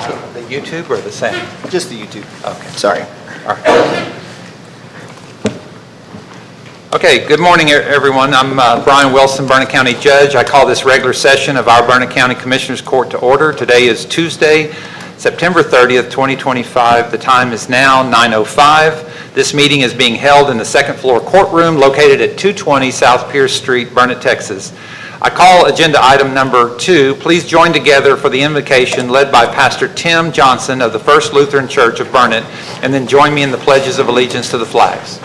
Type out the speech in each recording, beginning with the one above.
The YouTube or the sound? Just the YouTube. Okay. Sorry. All right. Okay, good morning, everyone. I'm Brian Wilson, Burnett County Judge. I call this regular session of our Burnett County Commissioners Court to order. Today is Tuesday, September 30th, 2025. The time is now 9:05. This meeting is being held in the second floor courtroom located at 220 South Pierce Street, Burnett, Texas. I call agenda item number 2. Please join together for the invocation led by Pastor Tim Johnson of the First Lutheran Church of Burnett, and then join me in the pledges of allegiance to the flags.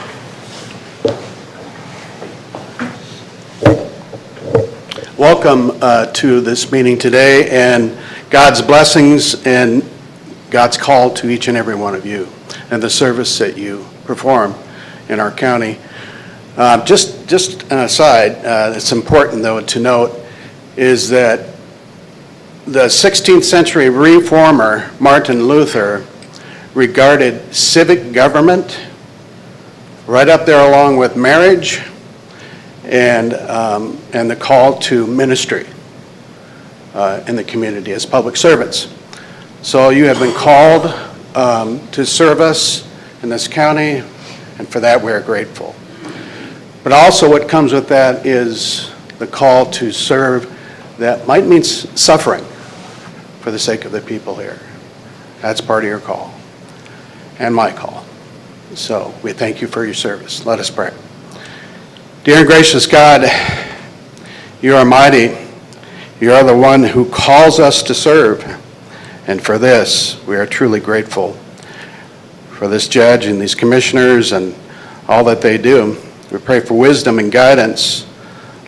Welcome to this meeting today, and God's blessings and God's call to each and every one of you and the service that you perform in our county. Just an aside, it's important though to note is that the 16th century reformer Martin Luther regarded civic government right up there along with marriage and the call to ministry in the community as public servants. So you have been called to serve us in this county, and for that we are grateful. But also what comes with that is the call to serve that might mean suffering for the sake of the people here. That's part of your call and my call. So we thank you for your service. Let us pray. Dear and gracious God, you are mighty. You are the one who calls us to serve. And for this, we are truly grateful for this judge and these commissioners and all that they do. We pray for wisdom and guidance.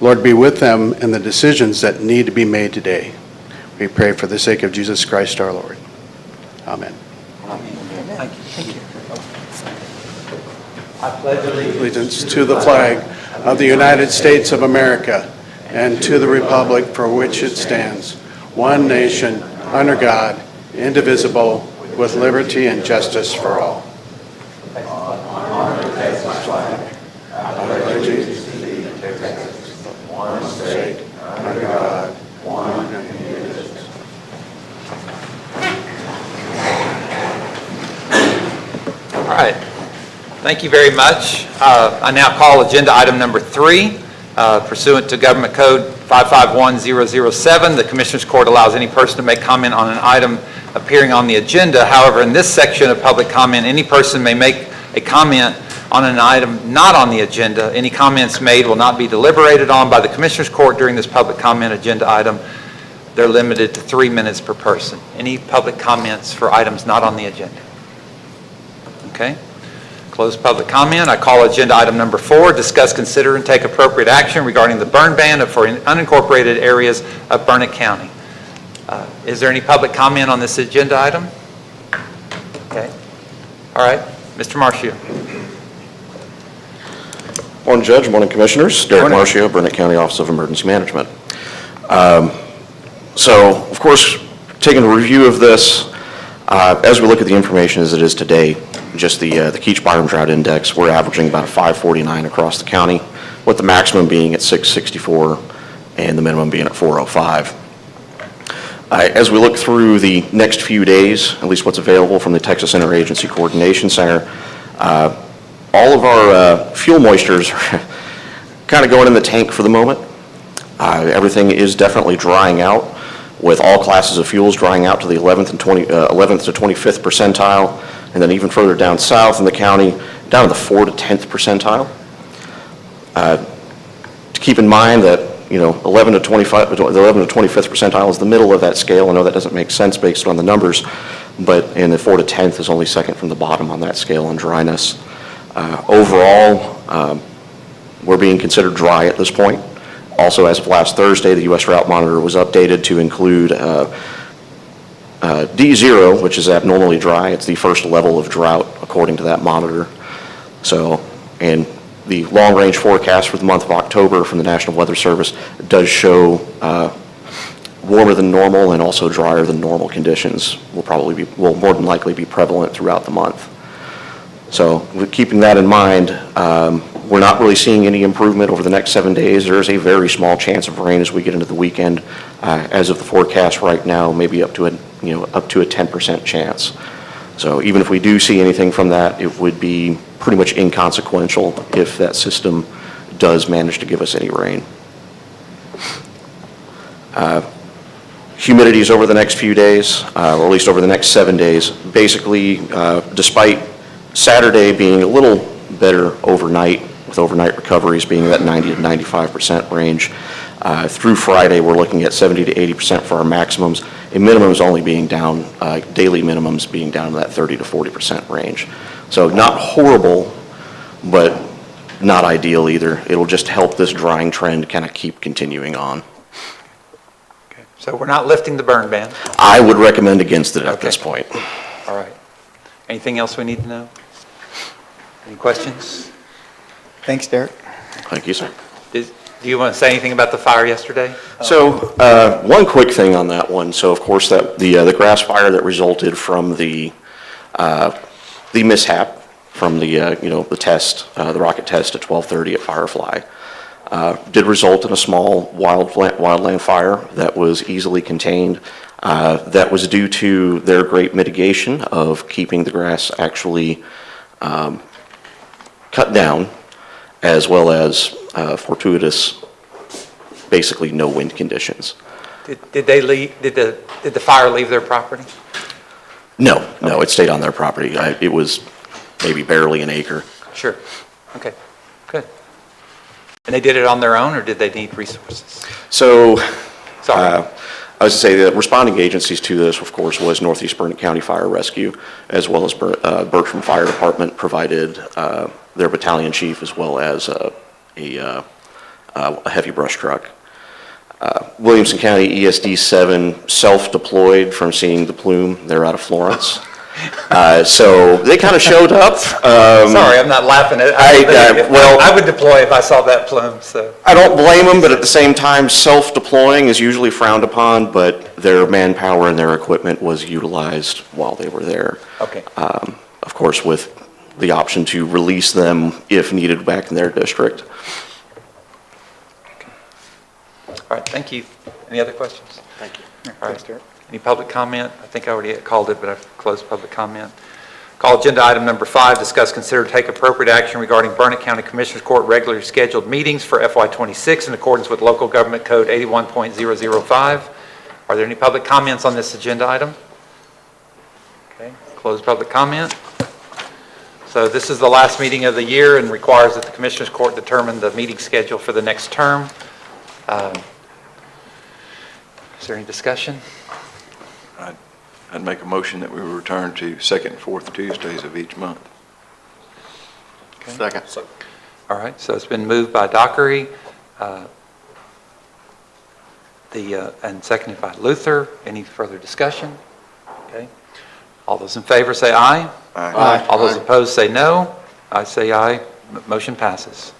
Lord, be with them in the decisions that need to be made today. We pray for the sake of Jesus Christ our Lord. Amen. Thank you. I pledge Allegiance to the flag of the United States of America and to the republic for which it stands, one nation, under God, indivisible, with liberty and justice for all. One state, under God, one indivisible. All right. Thank you very much. I now call agenda item number 3. Pursuant to Government Code 551007, the Commissioners Court allows any person to make comment on an item appearing on the agenda. However, in this section of public comment, any person may make a comment on an item not on the agenda. Any comments made will not be deliberated on by the Commissioners Court during this public comment agenda item. They're limited to 3 minutes per person. Any public comments for items not on the agenda? Okay. Close public comment. I call agenda item number 4, discuss, consider, and take appropriate action regarding the burn ban for unincorporated areas of Burnett County. Is there any public comment on this agenda item? Okay. All right. Mr. Marcio. Morning, Judge. Morning, Commissioners. Derek Marcio, Burnett County Office of Emergency Management. So, of course, taking a review of this, as we look at the information as it is today, just the Keach Byram Drought Index, we're averaging about a 549 across the county, with the maximum being at 664 and the minimum being at 405. As we look through the next few days, at least what's available from the Texas Interagency Coordination Center, all of our fuel moistures are kind of going in the tank for the moment. Everything is definitely drying out, with all classes of fuels drying out to the 11th to 25th percentile, and then even further down south in the county, down to the 4th to 10th percentile. To keep in mind that 11 to 25th percentile is the middle of that scale. I know that doesn't make sense based on the numbers, but in the 4th to 10th is only second from the bottom on that scale on dryness. Overall, we're being considered dry at this point. Also, as of last Thursday, the U.S. Drought Monitor was updated to include D0, which is abnormally dry. It's the first level of drought according to that monitor. So, and the long-range forecast for the month of October from the National Weather Service does show warmer than normal and also drier than normal conditions will more than likely be prevalent throughout the month. So with keeping that in mind, we're not really seeing any improvement over the next 7 days. There is a very small chance of rain as we get into the weekend. As of the forecast right now, maybe up to up to a 10% chance. So even if we do see anything from that, it would be pretty much inconsequential if that system does manage to give us any rain. Humidities over the next few days, or at least over the next 7 days. Basically, despite Saturday being a little better overnight, with overnight recoveries being that 90 to 95% range, through Friday, we're looking at 70 to 80% for our maximums, and minimums only being down, daily minimums being down to that 30 to 40% range. So not horrible, but not ideal either. It'll just help this drying trend kind of keep continuing on. Okay. So we're not lifting the burn ban? I would recommend against it at Okay. this point. All right. Anything else we need to know? Any questions? Thanks, Derek. Thank you, sir. Do you want to say anything about the fire yesterday? So, one quick thing on that one. So, of course, that the grass fire that resulted from the mishap from the the test, the rocket test at 12:30 at Firefly, did result in a small wildland fire that was easily contained. That was due to their great mitigation of keeping the grass actually cut down, as well as fortuitous, basically no wind conditions. Did they leave? Did the fire leave their property? No, it stayed on their property. It was maybe barely an acre. Sure. Okay. Good. And they did it on their own, or did they need resources? So, Sorry. I was to say that responding agencies to this, of course, was Northeast Burnett County Fire Rescue, as well as Bertram Fire Department provided their battalion chief, as well as a heavy brush truck. Williamson County ESD 7 self-deployed from seeing the plume. They're out of Florence. So they kind of showed up. Sorry, I'm not laughing at it. Well, I would deploy if I saw that plume, so. I don't blame them, but at the same time, self-deploying is usually frowned upon, but their manpower and their equipment was utilized while they were there. Okay. Of course, with the option to release them if needed back in their district. All right, thank you. Any other questions? Thank you. All right. Any public comment? I think I already called it, but I've closed public comment. Call agenda item number 5, discuss, consider, take appropriate action regarding Burnett County Commissioners Court regularly scheduled meetings for FY26 in accordance with Local Government Code 81.005. Are there any public comments on this agenda item? Okay, close public comment. So this is the last meeting of the year and requires that the Commissioners Court determine the meeting schedule for the next term. Is there any discussion? I'd make a motion that we return to second and fourth Tuesdays of each month. Okay. Second. All right, so it's been moved by Dockery, and seconded by Luther. Any further discussion? Okay. All those in favor say aye. Aye. All those opposed say no. I say aye. Motion passes.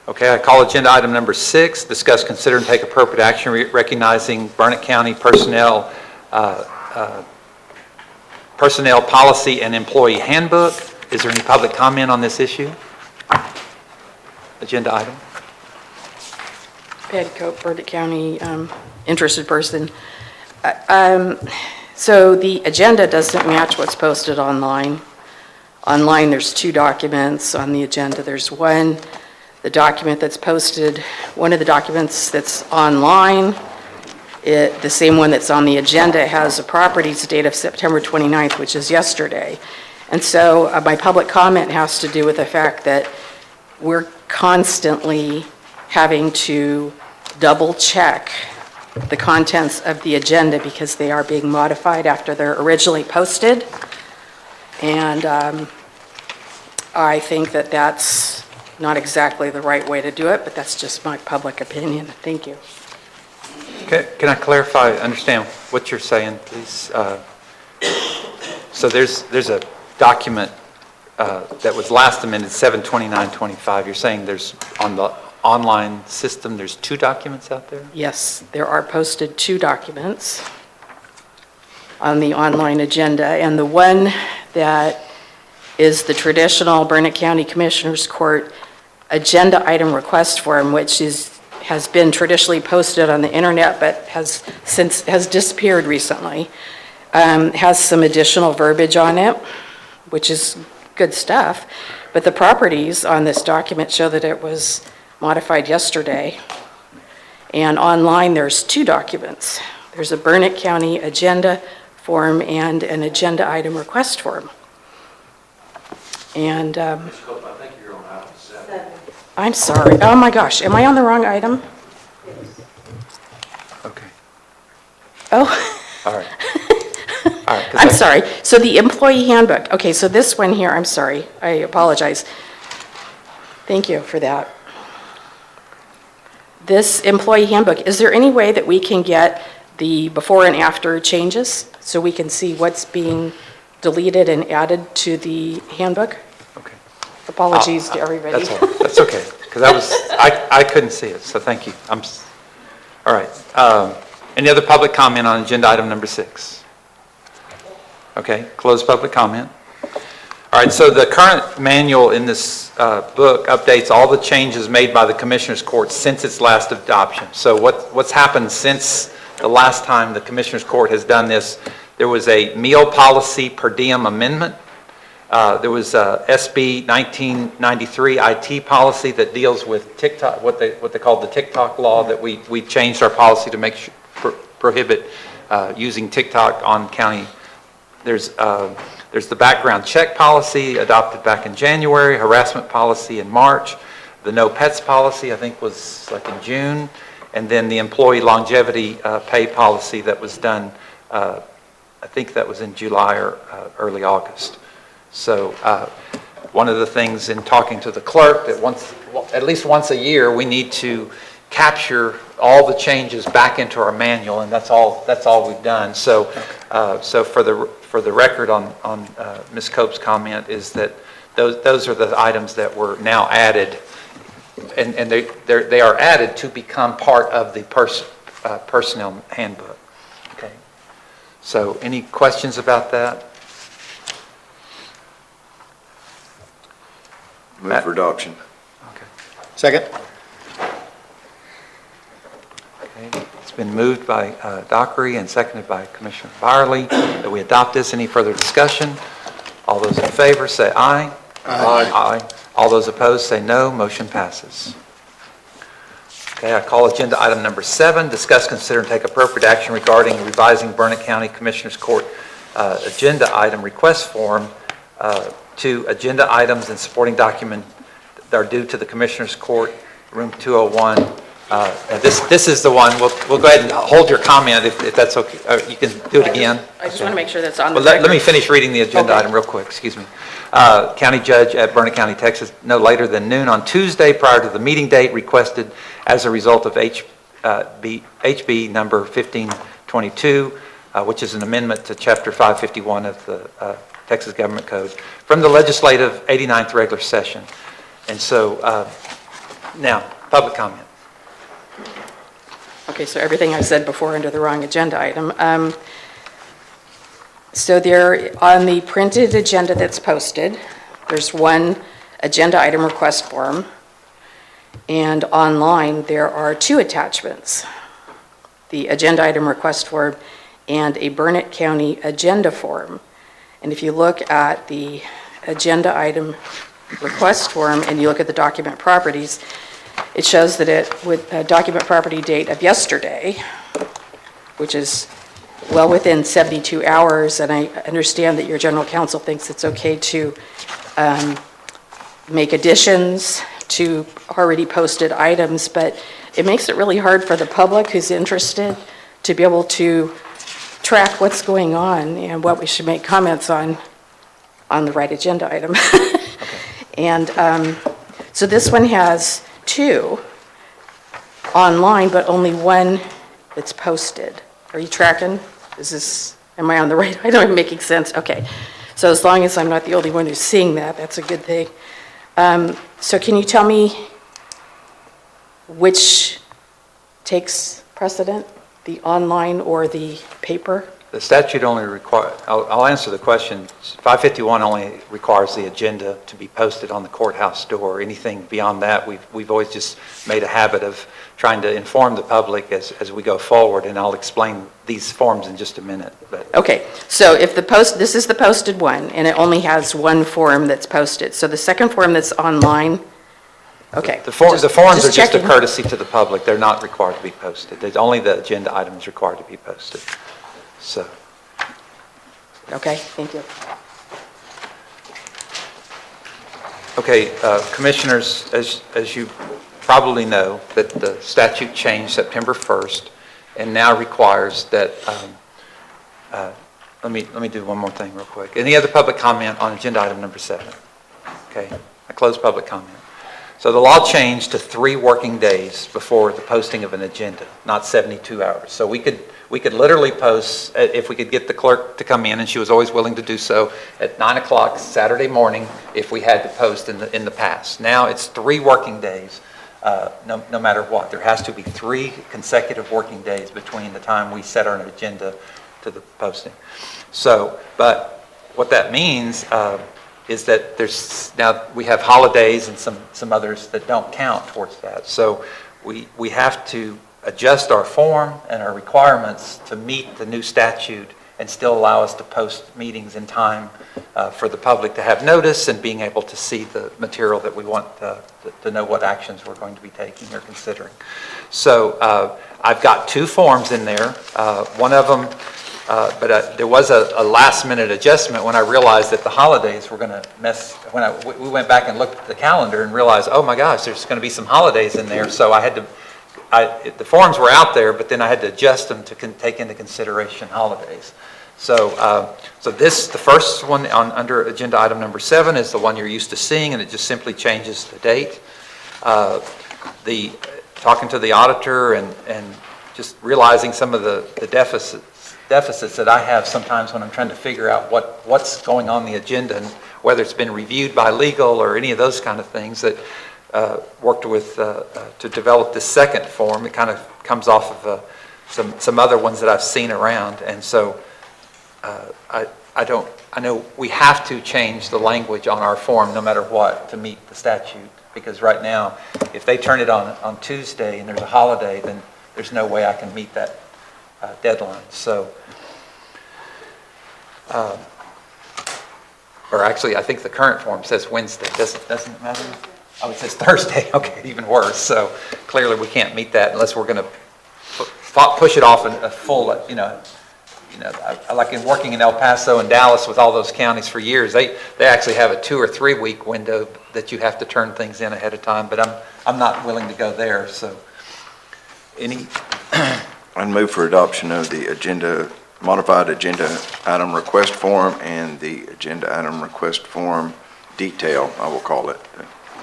Okay, I call agenda item number 6, discuss, consider, and take appropriate action recognizing Burnett County personnel policy and employee handbook. Is there any public comment on this issue? Agenda item. Patty Cope, Burnett County, interested person. So the agenda doesn't match what's posted online. Online, there's 2 documents. On the agenda, there's one. The document that's posted, one of the documents that's online, the same one that's on the agenda has a properties date of September 29th, which is yesterday. And so my public comment has to do with the fact that we're constantly having to double check the contents of the agenda because they are being modified after they're originally posted. And I think that that's not exactly the right way to do it, but that's just my public opinion. Thank you. Can I clarify, understand what you're saying, please? So there's a document that was last amended 7/29/25. You're saying there's, on the online system, there's 2 documents out there? Yes, there are posted 2 documents on the online agenda, and the one that is the traditional Burnett County Commissioners Court agenda item request form, which has been traditionally posted on the internet, but has disappeared recently. Has some additional verbiage on it, which is good stuff. But the properties on this document show that it was modified yesterday. And online, there's 2 documents. There's a Burnett County agenda form and an agenda item request form. And, I'm sorry, oh my gosh, am I on the wrong item? Okay, Oh, all right. All right, 'cause I'm sorry. So the employee handbook, okay, so this one here, I'm sorry, I apologize. Thank you for that. This employee handbook, is there any way that we can get the before and after changes so we can see what's being deleted and added to the handbook? Okay. Apologies to everybody. That's all right. That's okay, because I couldn't see it, so thank you. All right. Any other public comment on agenda item number 6? Okay, close public comment. All right, so the current manual in this book updates all the changes made by the Commissioners Court since its last adoption. So what's happened since the last time the Commissioners Court has done this? There was a meal policy per diem amendment. There was SB 1993 IT policy that deals with TikTok, what they call the TikTok law, that we changed our policy to make prohibit using TikTok on county. There's the background check policy adopted back in January, harassment policy in March, the no pets policy I think was like in June, and then the employee longevity pay policy that was done, I think that was in July or early August. So one of the things in talking to the clerk that at least once a year we need to capture all the changes back into our manual, and that's all we've done. So so for the record on Ms. Cope's comment is that those are the items that were now added, and they are added to become part of the personnel handbook. Okay. So any questions about that? Move for adoption. Okay. Second? Okay. It's been moved by Dockery and seconded by Commissioner Byerly that we adopt this. Any further discussion? All those in favor say aye. Aye. Aye. All those opposed say no. Motion passes. Okay, I call agenda item number 7, discuss, consider, and take appropriate action regarding revising Burnett County Commissioners Court agenda item request form to agenda items and supporting document that are due to the Commissioners Court, room 201. This is the one. We'll go ahead and hold your comment if that's okay. You can do it again. I just want to make sure that's on the Well, record. let me finish reading the agenda Okay. item real quick, excuse me. County Judge at Burnett County, Texas, no later than noon on Tuesday prior to the meeting date requested as a result of HB number 1522, which is an amendment to Chapter 551 of the Texas Government Code, from the legislative 89th regular session. And so now, public comment. Okay, so everything I said before under the wrong agenda item. So there, on the printed agenda that's posted, there's one agenda item request form, and online there are 2 attachments, the agenda item request form and a Burnett County agenda form. And if you look at the agenda item request form and you look at the document properties, it shows that it, with a document property date of yesterday, which is well within 72 hours, and I understand that your general counsel thinks it's okay to make additions to already posted items, but it makes it really hard for the public who's interested to be able to track what's going on and what we should make comments on the right agenda item. And so this one has 2 online, but only 1 that's posted. Are you tracking? Am I on the right? I know I'm making sense. Okay. So as long as I'm not the only one who's seeing that, that's a good thing. So can you tell me which takes precedent? the online or the paper? The statute only I'll answer the question. 551 only requires the agenda to be posted on the courthouse door. Anything beyond that, we've always just made a habit of trying to inform the public as we go forward, and I'll explain these forms in just a minute. But Okay, so if this is the posted one, and it only has one form that's posted, so the second form that's online, okay. the forms are just a checking. courtesy to the public. They're not required to be posted. There's only the agenda item is required to be posted. So, Okay, thank you. okay, commissioners, as you probably know, that the statute changed September 1st and now requires that, let me do one more thing real quick. Any other public comment on agenda item number 7? Okay, I close public comment. So the law changed to 3 working days before the posting of an agenda, not 72 hours. So we could literally post, if we could get the clerk to come in, and she was always willing to do so, at 9 o'clock Saturday morning if we had to post in the past. Now it's 3 working days, no matter what. There has to be 3 consecutive working days between the time we set our agenda to the posting. So, but what that means is that now we have holidays and some others that don't count towards that. So we have to adjust our form and our requirements to meet the new statute and still allow us to post meetings in time for the public to have notice and being able to see the material that we want to know what actions we're going to be taking or considering. So I've got 2 forms in there. One of them, but there was a last-minute adjustment when I realized that the holidays were going to mess. When we went back and looked at the calendar and realized, oh my gosh, there's going to be some holidays in there. So I had to. The forms were out there, but then I had to adjust them to take into consideration holidays. So, the first one under agenda item number 7 is the one you're used to seeing, and it just simply changes the date. Talking to the auditor and just realizing some of the deficits that I have sometimes when I'm trying to figure out what's going on the agenda and whether it's been reviewed by legal or any of those kind of things that. Worked with to develop this second form. It kind of comes off of some other ones that I've seen around, and so I know we have to change the language on our form no matter what to meet the statute, because right now if they turn it on Tuesday and there's a holiday, then there's no way I can meet that deadline. So or actually I think the current form says Wednesday. Doesn't it matter? Oh, it says Thursday. Okay, even worse. So clearly we can't meet that unless we're going to push it off a full, like in working in El Paso and Dallas with all those counties for years, they actually have a 2 or 3 week window that you have to turn things in ahead of time, but I'm not willing to go there. So I'd move for adoption of the modified agenda item request form and the agenda item request form detail, I will call it.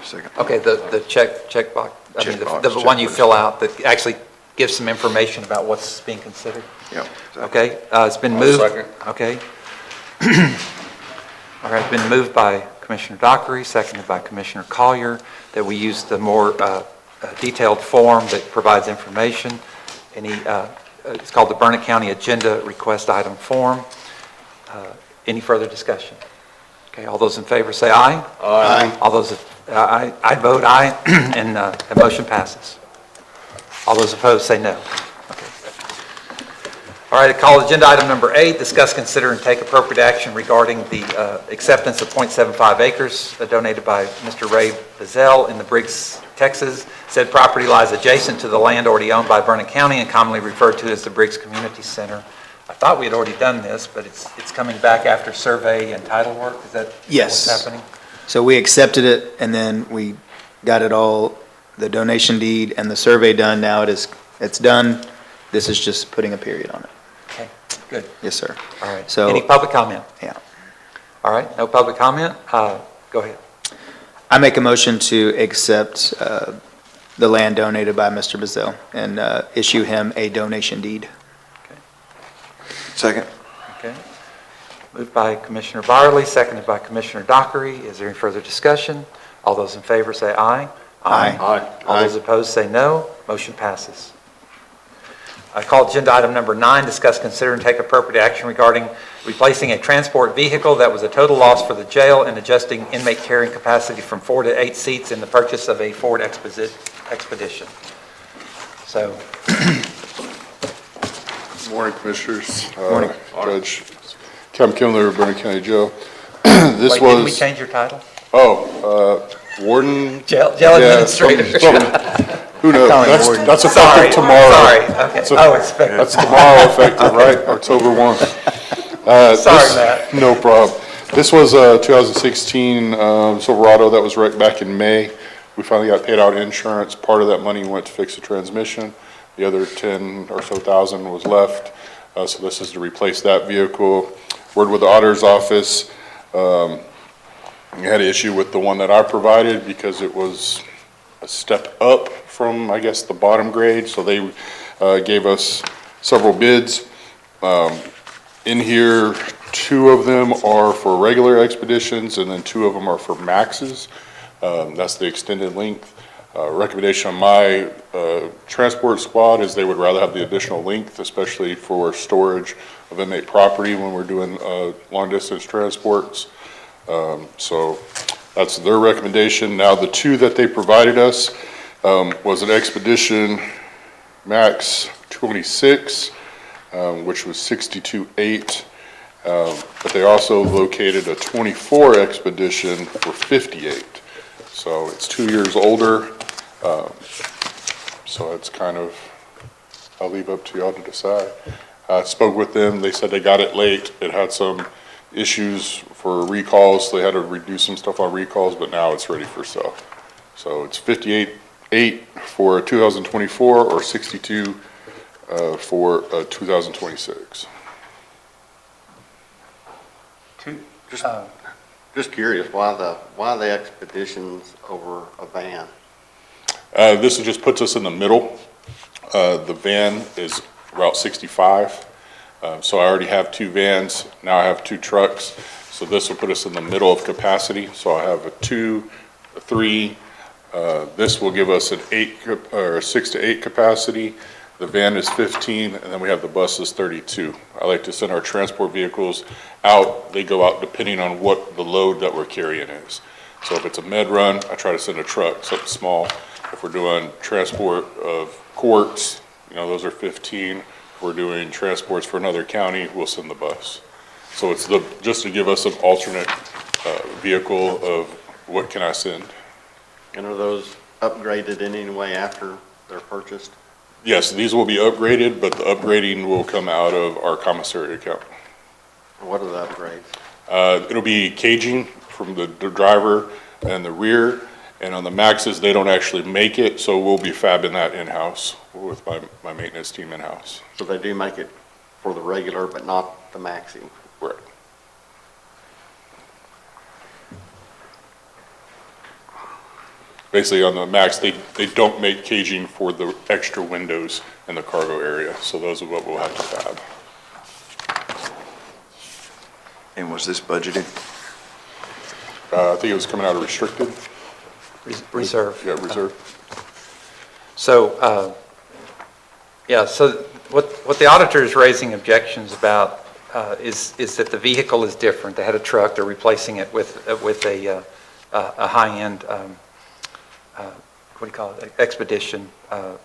Second. Okay, the check box, the one you box. fill out that actually gives some information about what's being considered. Yeah. Exactly. Okay, it's been moved. Okay. All right, it's been moved by Commissioner Dockery, seconded by Commissioner Collier, that we use the more detailed form that provides information. It's called the Burnett County Agenda Request Item Form. Any further discussion? Okay, all those in favor say aye. Aye. All those, I vote aye, and the motion passes. All those opposed say no. Okay. All right, I call agenda item number 8, discuss, consider, and take appropriate action regarding the acceptance of 0.75 acres donated by Mr. Ray Bazell in the Briggs, Texas. Said property lies adjacent to the land already owned by Burnett County and commonly referred to as the Briggs Community Center. I thought we had already done this, but it's coming back after survey and title work. Is that Yes. what's happening? So we accepted it, and then we got it all, the donation deed and the survey done. Now it's done. This is just putting a period on it. Okay, good. Yes, sir. All right. So- Any public comment? Yeah. All right, no public comment? Go ahead. I make a motion to accept the land donated by Mr. Bazell and issue him a donation deed. Second. Okay. Moved by Commissioner Barley, seconded by Commissioner Dockery. Is there any further discussion? All those in favor say aye. Aye. All those opposed say no. Motion passes. I call agenda item number 9, discuss, consider, and take appropriate action regarding replacing a transport vehicle that was a total loss for the jail and adjusting inmate carrying capacity from 4 to 8 seats in the purchase of a Ford Expedition. So, Morning, Commissioners. Morning. Judge Kevin Kimler, Vernon County Jail. This wait, didn't we was, change your title? Warden. Jail Yeah, administrator. Who knows? Calling you Warden. That's Sorry, effective tomorrow. sorry, okay. That's a- Oh, it's effective. That's tomorrow effective, right? October 1. Sorry, Matt. No problem. This was a 2016 Silverado that was wrecked back in May. We finally got paid out insurance. Part of that money went to fix the transmission. The other 10 or so thousand was left. So this is to replace that vehicle. Word with the auditor's office. We had an issue with the one that I provided because it was a step up from, I guess, the bottom grade. So they gave us several bids. In here, 2 of them are for regular expeditions and then 2 of them are for maxes. That's the extended length. Recommendation on my transport squad is they would rather have the additional length, especially for storage of inmate property when we're doing long-distance transports. So that's their recommendation. Now, the 2 that they provided us was an Expedition Max 26, which was 62.8. But they also located a 24 Expedition for 58. So it's 2 years older. So it's kind of, I'll leave up to y'all to decide. I spoke with them. They said they got it late. It had some issues for recalls. They had to redo some stuff on recalls, but now it's ready for sale. So it's 58.8 for 2024 or 62 for 2026. Just curious, why the expeditions over a van? This just puts us in the middle. The van is Route 65. So I already have 2 vans. Now I have 2 trucks. So this will put us in the middle of capacity. So I have a 2, a 3. This will give us an 6 to 8 capacity. The van is 15, and then we have the bus is 32. I like to send our transport vehicles out. They go out depending on what the load that we're carrying is. So if it's a med run, I try to send a truck, something small. If we're doing transport of courts, those are 15. If we're doing transports for another county, we'll send the bus. So it's just to give us an alternate vehicle of what can I send. And are those upgraded in any way after they're purchased? Yes, these will be upgraded, but the upgrading will come out of our commissary account. What are the upgrades? It'll be caging from the driver and the rear, and on the Maxes, they don't actually make it, so we'll be fabbing that in-house with my maintenance team in-house. So they do make it for the regular, but not the maxi? Right. Basically, on the Max, they don't make caging for the extra windows in the cargo area, so those are what we'll have to fab. And was this budgeted? I think it was coming out of restricted, Reserve. yeah, reserve. So, so what the auditor is raising objections about is that the vehicle is different. They had a truck, they're replacing it with a high-end, what do you call it, Expedition. I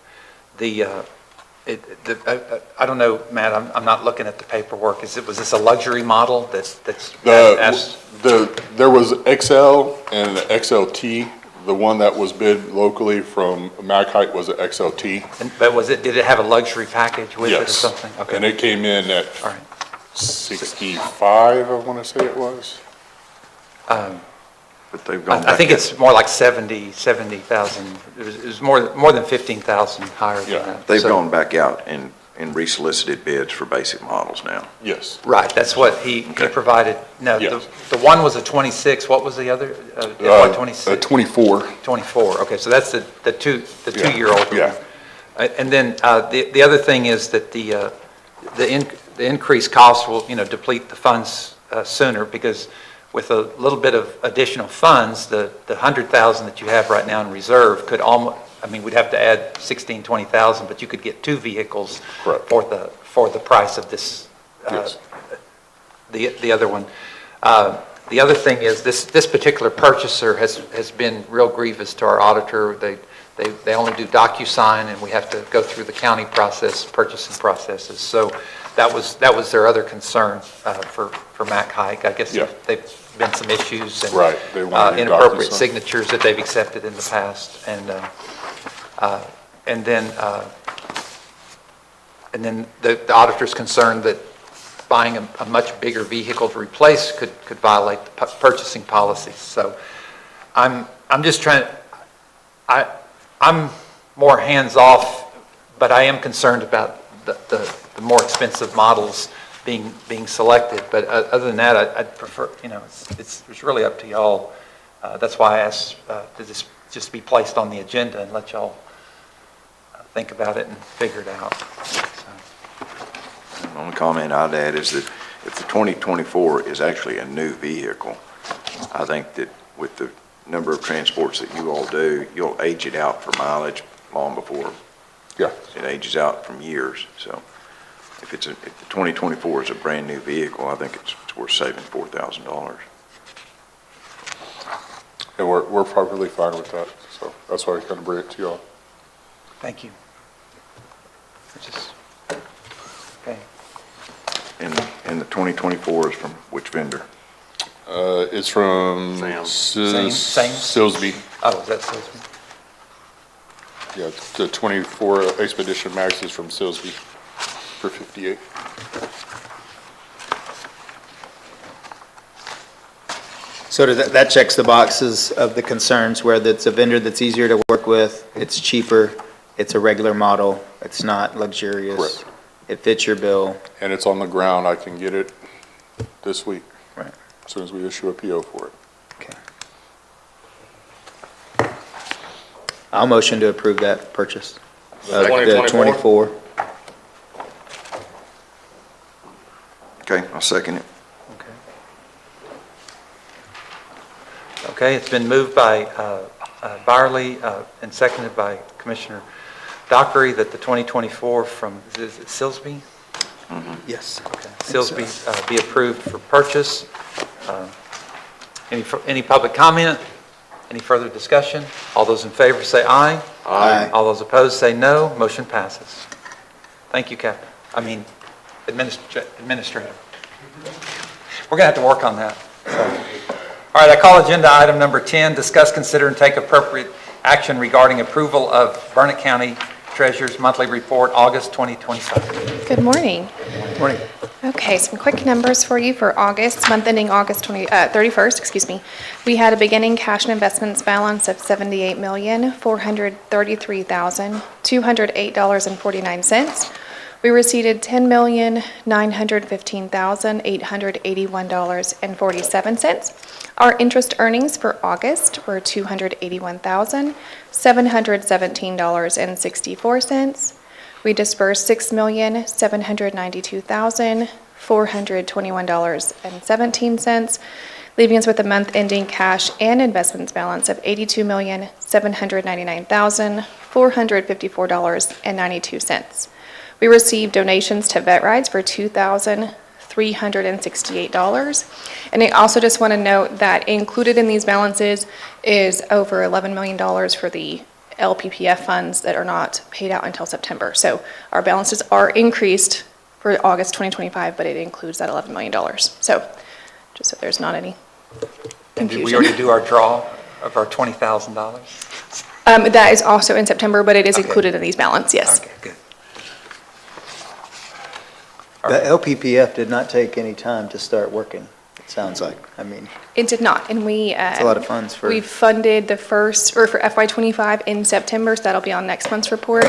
don't know, Matt, I'm not looking at the paperwork. Was this a luxury model that's? There was XL and the XLT. The one that was bid locally from Mac Height was an XLT. But did it have a luxury package with it or Yes. something? Okay. And it came in at All right. 65, I want to say it was. But they've gone back. I think up. it's more like 70,000. It was more than 15,000 higher than Yeah. that. They've So- gone back out and resolicited bids for basic models now. Yes. Right, that's what he Okay. provided. No, Yes. the one was a 26, what was the other? Uh, 26? 24. 24, okay, so that's the Yeah. two-year-old. Yeah. And then the other thing is that the increased cost will, deplete the funds sooner, because with a little bit of additional funds, the 100,000 that you have right now in reserve could I mean, we'd have to add 16, 20,000, but you could get 2 vehicles Correct. for the price of this, Yes. the other one. The other thing is, this particular purchaser has been real grievous to our auditor. They only do DocuSign, and we have to go through the county purchasing processes. So that was their other concern for Mac Hike. I guess Yeah. they've been some issues and Right, they want to do inappropriate DocuSign. signatures that they've accepted in the past, and then the auditor's concerned that buying a much bigger vehicle to replace could violate the purchasing policies. So I'm just trying, I'm more hands-off, but I am concerned about the more expensive models being selected. But other than that, I'd prefer, it's really up to y'all. That's why I asked to this just be placed on the agenda and let y'all think about it and figure it out. So. The only comment I'd add is that if the 2024 is actually a new vehicle, I think that with the number of transports that you all do, you'll age it out for mileage long before Yeah. it ages out from years. So if the 2024 is a brand-new vehicle, I think it's worth saving $4,000. And we're perfectly fine with that, so that's why I kind of bring it to y'all. Thank you. Okay. And the 2024 is from which vendor? It's from Sam. Same? Silsby. Oh, is that Silsby? Yeah, the 24 Expedition Max is from Silsby for 58. So that checks the boxes of the concerns where it's a vendor that's easier to work with, it's cheaper, it's a regular model, it's not luxurious. Correct. It fits your bill. And it's on the ground. I can get it this week. Right. As soon as we issue a PO for it. Okay. I'll motion to approve that purchase. The The 2024? 24. Okay, I'll second it. Okay, it's been moved by Byerly and seconded by Commissioner Dockery that the 2024 from, is it Silsby? Yes. Okay. Silsby be approved for purchase. Any public comment? Any further discussion? All those in favor say aye. Aye. All those opposed say no. Motion passes. Thank you, Captain. Administrator. We're going to have to work on that. So. All right, I call agenda item number 10, discuss, consider, and take appropriate action regarding approval of Burnett County Treasurer's Monthly Report, August 2025. Good morning. Morning. Okay, some quick numbers for you for August, month ending August 31st, We had a beginning cash and investments balance of $78,433,208.49. We received $10,915,881.47. Our interest earnings for August were $281,717.64. We dispersed $6,792,421.17, leaving us with a month-ending cash and investments balance of $82,799,454.92. We received donations to Vet Rides for $2,368. And I also just want to note that included in these balances is over $11 million for the LPPF funds that are not paid out until September. So our balances are increased for August 2025, but it includes that $11 million. So just so there's not any And did we confusion. already do our draw of our $20,000? That is also in September, but it is Okay. included in these balances, yes. Okay, good. The LPPF did not take any time to start working, it sounds like. I mean, It did not, and we. it's a lot of funds for. We funded the first, or for FY25 in September, so that'll be on next month's report.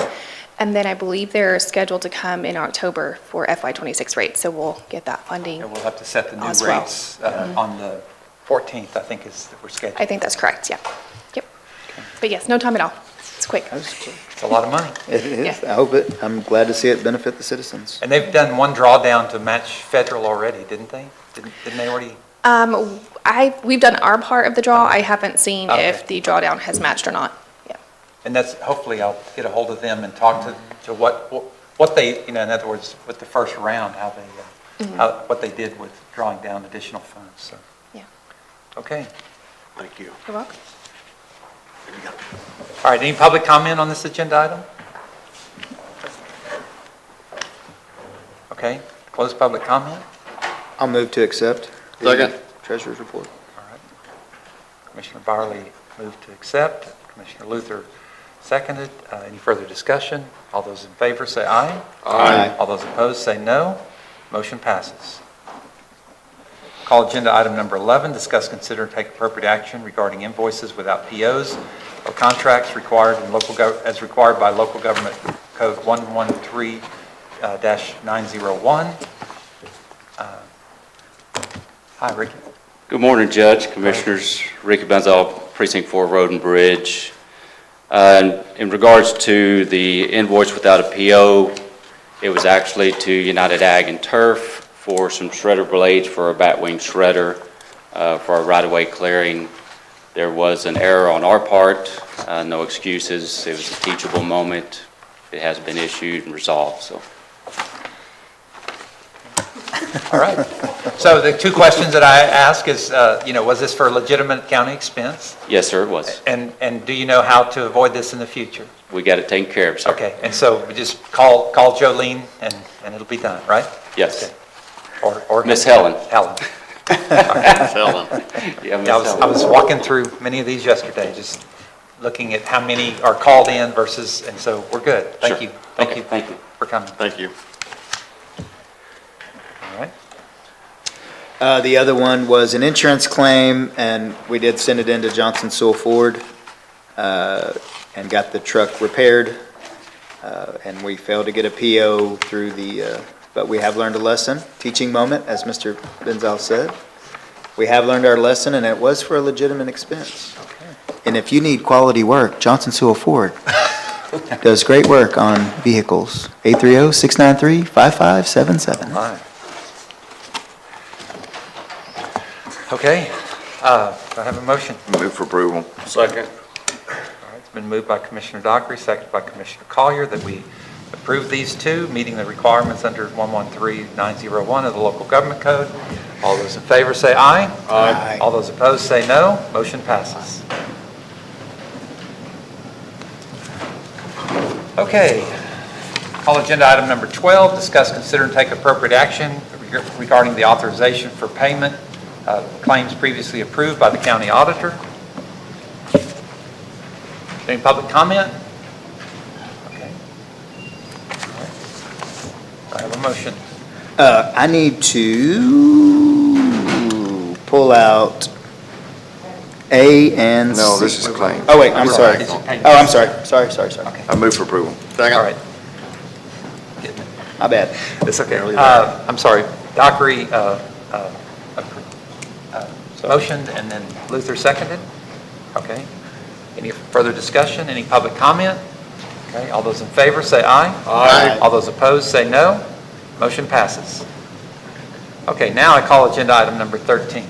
And then I believe they're scheduled to come in October for FY26 rates, so we'll get that funding. And we'll have to set the new As well. rates on the 14th, I think is, we're scheduled. I think that's correct, yeah. Yep. But yes, no time at all. It's quick. It's a lot of money. It is, Yeah. I'm glad to see it benefit the citizens. And they've done one drawdown to match federal already, didn't they? Didn't they already? We've done our part of the draw. I haven't seen Okay. if the drawdown has matched or not. Yeah. And that's, hopefully I'll get a hold of them and talk to what they, in other words, with the first round, how they, what they did with drawing down additional funds, so. Yeah. Okay. Thank you. You're welcome. All right, any public comment on this agenda item? Okay, close public comment. I'll move to accept. the Second. Treasurer's report. All right. Commissioner Barley moved to accept. Commissioner Luther seconded. Any further discussion? All those in favor say aye. Aye. All those opposed say no. Motion passes. Call agenda item number 11, discuss, consider, and take appropriate action regarding invoices without POs or contracts required in as required by Local Government Code 113-901. Hi, Ricky. Good morning, Judge, Commissioners. Ricky Benzel, Precinct 4 Road and Bridge. In regards to the invoice without a PO, it was actually to United Ag and Turf for some shredder blades for our batwing shredder for our right-of-way clearing. There was an error on our part, no excuses. It was a teachable moment. It has been issued and resolved, so. All right. So the two questions that I ask is, was this for a legitimate county expense? Yes, sir, it was. And do you know how to avoid this in the future? We got it taken care of, sir. Okay, and so we just call Jolene and it'll be done, right? Yes. Okay. Or Miss Helen. Helen. Helen. Yeah, Miss Yeah, I Helen. was walking through many of these yesterday, just looking at how many are called in versus, and so we're good. Thank Sure. you. Thank Okay, you thank you. for coming. Thank you. All right. The other one was an insurance claim, and we did send it into Johnson Sewell Ford, and got the truck repaired, and we failed to get a PO through but we have learned a lesson, teaching moment, as Mr. Benzel said. We have learned our lesson, and it was for a legitimate expense. And if you need quality work, Johnson Sewell Ford does great work on vehicles. 830-693-5577. All right. Okay, do I have a motion? Move for approval. Second. All right, it's been moved by Commissioner Dockery, seconded by Commissioner Collier, that we approve these two, meeting the requirements under 113-901 of the Local Government Code. All those in favor say aye. Aye. All those opposed say no. Motion passes. Okay. Call agenda item number 12, discuss, consider, and take appropriate action regarding the authorization for payment of claims previously approved by the county auditor. Any public comment? Okay. All right. I have a motion. I need to pull out A and C. No, this is claim. Oh, wait, I'm sorry. It's payment. Oh, I'm sorry. Sorry. Okay. I move for approval. All right. My bad. It's okay. I'm sorry. Dockery motioned and then Luther seconded? Okay. Any further discussion? Any public comment? Okay. All those in favor say aye. Aye. All those opposed say no. Motion passes. Okay, now I call agenda item number 13. You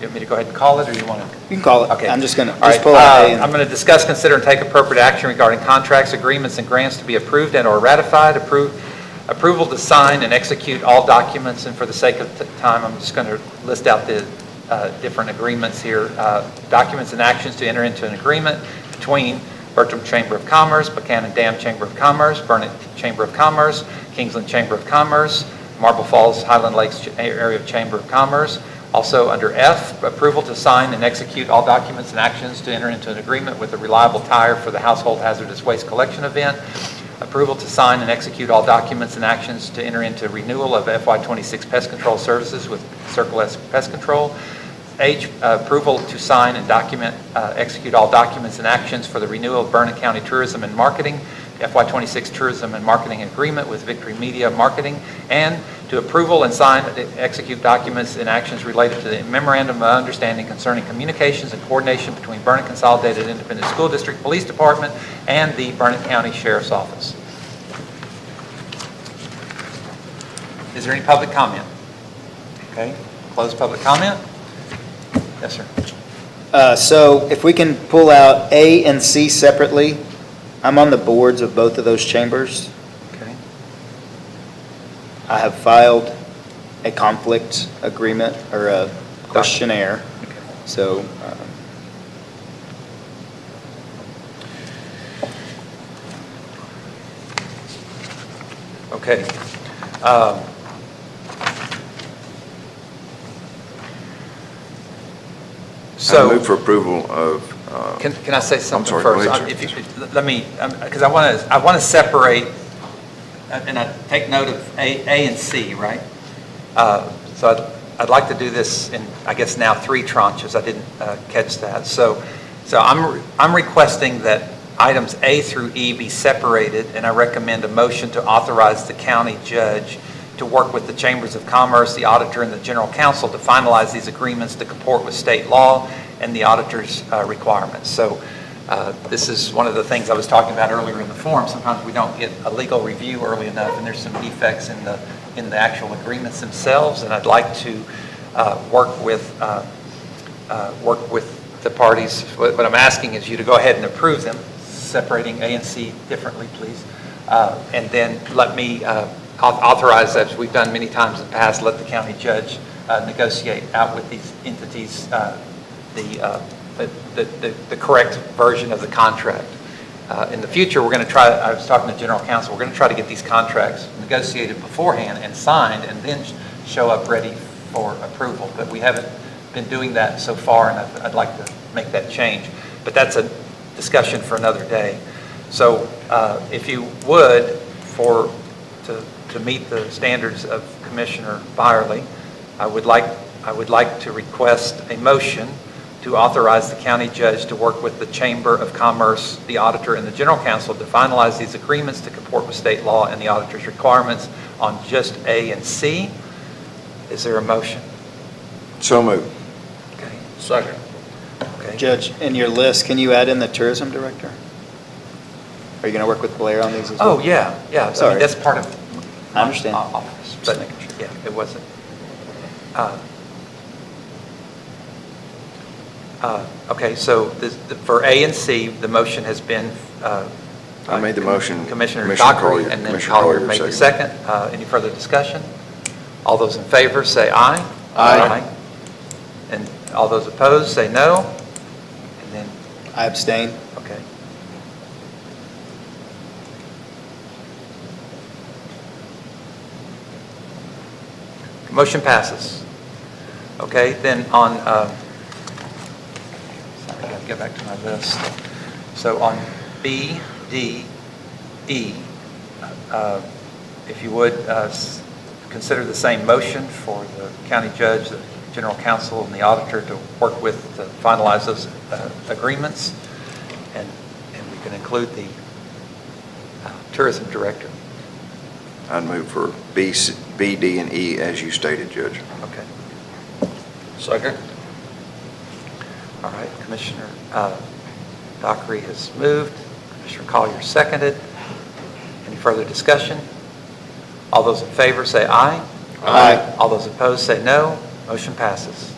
want me to go ahead and call it, or you want to? You can call it. Okay. I'm just going to, All right, just pull out A. I'm going to discuss, consider, and take appropriate action regarding contracts, agreements, and grants to be approved and/or ratified. Approval to sign and execute all documents, and for the sake of time, I'm just going to list out the different agreements here. Documents and actions to enter into an agreement between Bertram Chamber of Commerce, Buchanan Dam Chamber of Commerce, Burnett Chamber of Commerce, Kingsland Chamber of Commerce, Marble Falls Highland Lakes Area Chamber of Commerce. Also under F, approval to sign and execute all documents and actions to enter into an agreement with a Reliable Tire for the Household Hazardous Waste Collection Event. Approval to sign and execute all documents and actions to enter into renewal of FY26 pest control services with Circle S Pest Control. H, approval to sign and execute all documents and actions for the renewal of Burnett County Tourism and Marketing, FY26 Tourism and Marketing Agreement with Victory Media Marketing, and to approval and sign and execute documents and actions related to the Memorandum of Understanding concerning communications and coordination between Burnett Consolidated Independent School District Police Department and the Burnett County Sheriff's Office. Is there any public comment? Okay, close public comment. Yes, sir. So if we can pull out A and C separately, I'm on the boards of both of those chambers. Okay. I have filed a conflict agreement or a questionnaire, so. Okay. I So, move for approval of, can I say something sorry, go first? ahead, If you could, let me, because I want to separate, and I take note of A and C, right? So I'd like to do this in, I guess now 3 tranches. I didn't catch that. So I'm requesting that items A through E be separated, and I recommend a motion to authorize the county judge to work with the Chambers of Commerce, the auditor, and the general counsel to finalize these agreements to comport with state law and the auditor's requirements. So this is one of the things I was talking about earlier in the forum. Sometimes we don't get a legal review early enough, and there's some defects in the actual agreements themselves, and I'd like to work with the parties. What I'm asking is you to go ahead and approve them, separating A and C differently, please. And then let me authorize, as we've done many times in the past, let the county judge negotiate out with these entities the correct version of the contract. In the future, we're going to try, I was talking to general counsel, we're going to try to get these contracts negotiated beforehand and signed and then show up ready for approval. But we haven't been doing that so far, and I'd like to make that change. But that's a discussion for another day. So if you would, to meet the standards of Commissioner Byerly, I would like to request a motion to authorize the county judge to work with the Chamber of Commerce, the auditor, and the general counsel to finalize these agreements to comport with state law and the auditor's requirements on just A and C. Is there a motion? so moved. Okay. Second. Okay. Judge, in your list, can you add in the tourism director? Are you going to work with Blair on these as well? Oh, yeah. I Sorry. mean, that's part of I understand. my office, Just but, making sure. yeah, it wasn't. Okay, so for A and C, the motion has been. I made the motion. Commissioner Commissioner Dockery, Collier- and then Commissioner Collier Collier made the seconded. second. Any further discussion? All those in favor say aye. Aye. And all those opposed say no. And then, I abstain. okay. Motion passes. Okay, then on, sorry, I gotta get back to my list. So on B, D, E, if you would, consider the same motion for the county judge, the general counsel, and the auditor to work with to finalize those agreements. And we can include the tourism director. I'd move for B, D, and E as you stated, Judge. Okay. Second. All right, Commissioner Dockery has moved, Commissioner Collier seconded. Any further discussion? All those in favor say aye. Aye. All those opposed say no. Motion passes.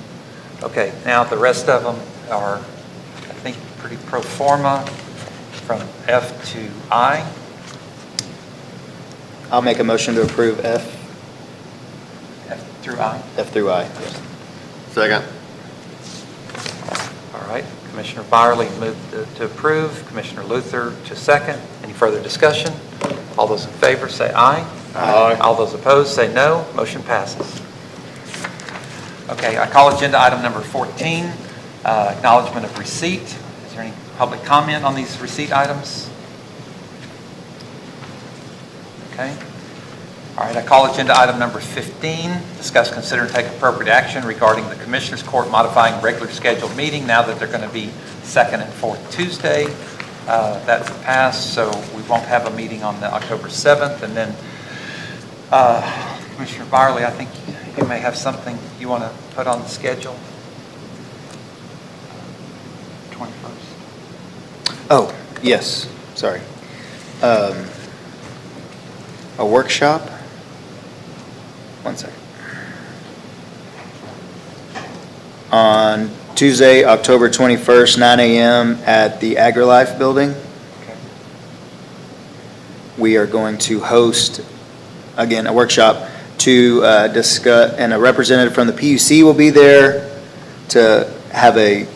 Okay, now the rest of them are, I think, pretty pro forma from F to I. I'll make a motion to approve F Through I. through I. Second. All right, Commissioner Byerly moved to approve, Commissioner Luther to second. Any further discussion? All those in favor say aye. Aye. All those opposed say no. Motion passes. Okay, I call agenda item number 14, acknowledgement of receipt. Is there any public comment on these receipt items? Okay. All right, I call agenda item number 15, discuss, consider, and take appropriate action regarding the Commissioners Court modifying regular scheduled meeting now that they're going to be second and fourth Tuesday. That's passed, so we won't have a meeting on the October 7th. And then, Commissioner Byerly, I think you may have something you want to put on the schedule. 21st. Oh, yes, sorry. A workshop? One second. On Tuesday, October 21st, 9 a.m. at the AgriLife Building. We are going to host, again, a workshop to discuss, and a representative from the PUC will be there to have a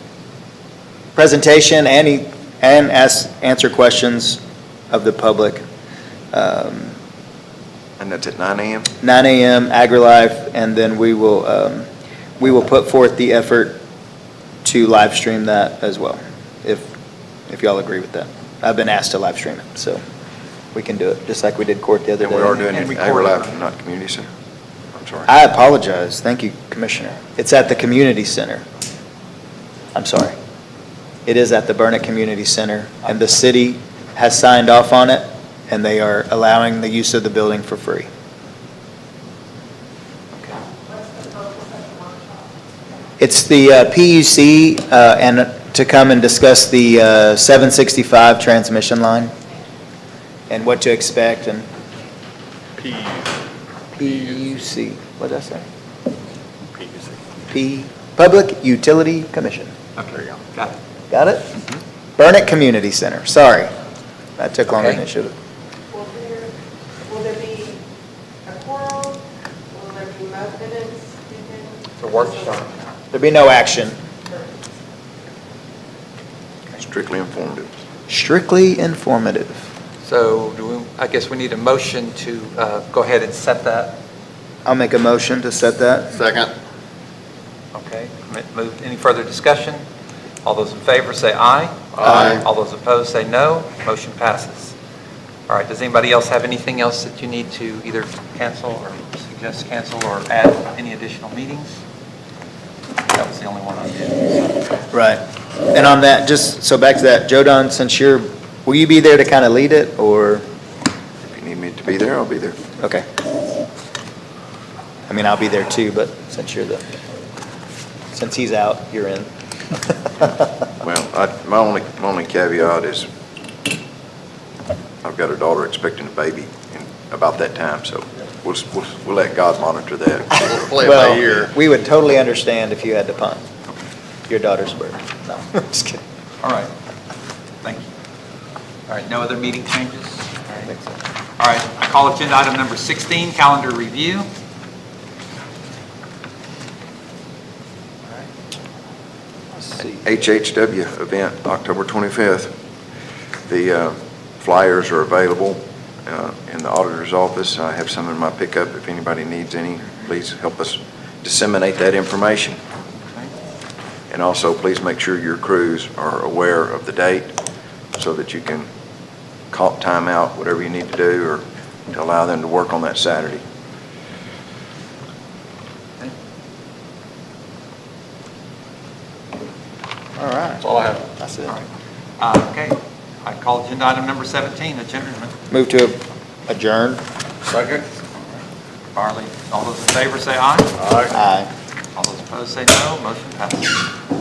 presentation and answer questions of the public. And that's at 9 a.m.? 9 a.m. AgriLife, and then we will put forth the effort to live stream that as well, if y'all agree with that. I've been asked to live stream it, so we can do it, just like we did court the other day. And we are doing it And at record it. AgriLife, not community center? I'm sorry. I apologize. Thank you, Commissioner. It's at the community center. I'm sorry. It is at the Burnett Community Center, and the city has signed off on it, and they are allowing the use of the building for free. It's the PUC, and to come and discuss the 765 transmission line, and what to expect, and PUC, what did I say? Public Utility Commission. Okay, there you go. Got it. Got it? Burnett Community Center, sorry. That took longer than Okay. it should have. Will there be a quorum? Will there be minutes? It's a workshop. There'll be no action, Strictly informative. strictly informative. So I guess we need a motion to go ahead and set that. I'll make a motion to set that. Second. Okay, move, any further discussion? All those in favor say aye. Aye. All those opposed say no. Motion passes. All right, does anybody else have anything else that you need to either cancel or suggest cancel or add any additional meetings? That was the only one I did. Right. And on that, just, so back to that, Joe Don, since will you be there to kind of lead it, or? If you need me to be there, I'll be there. Okay. I mean, I'll be there too, but since he's out, you're in. Well, my only caveat is I've got a daughter expecting a baby in about that time, so we'll let God monitor that. Play it by ear. Well, we would totally understand if you had to punt your daughter's birth. No, just kidding. All right, thank you. All right, no other meeting changes? All right, I call agenda item number 16, calendar review. HHW event, October 25th. The flyers are available in the auditor's office. I have some in my pickup. If anybody needs any, please help us disseminate that information. And also, please make sure your crews are aware of the date so that you can call time out, whatever you need to do, or to allow them to work on that Saturday. All right. That's all I have. That's it. Okay, I call agenda item number 17, adjournment. Move to adjourn. Second? Farley, all those in favor say aye. Aye. All those opposed say no. Motion passes.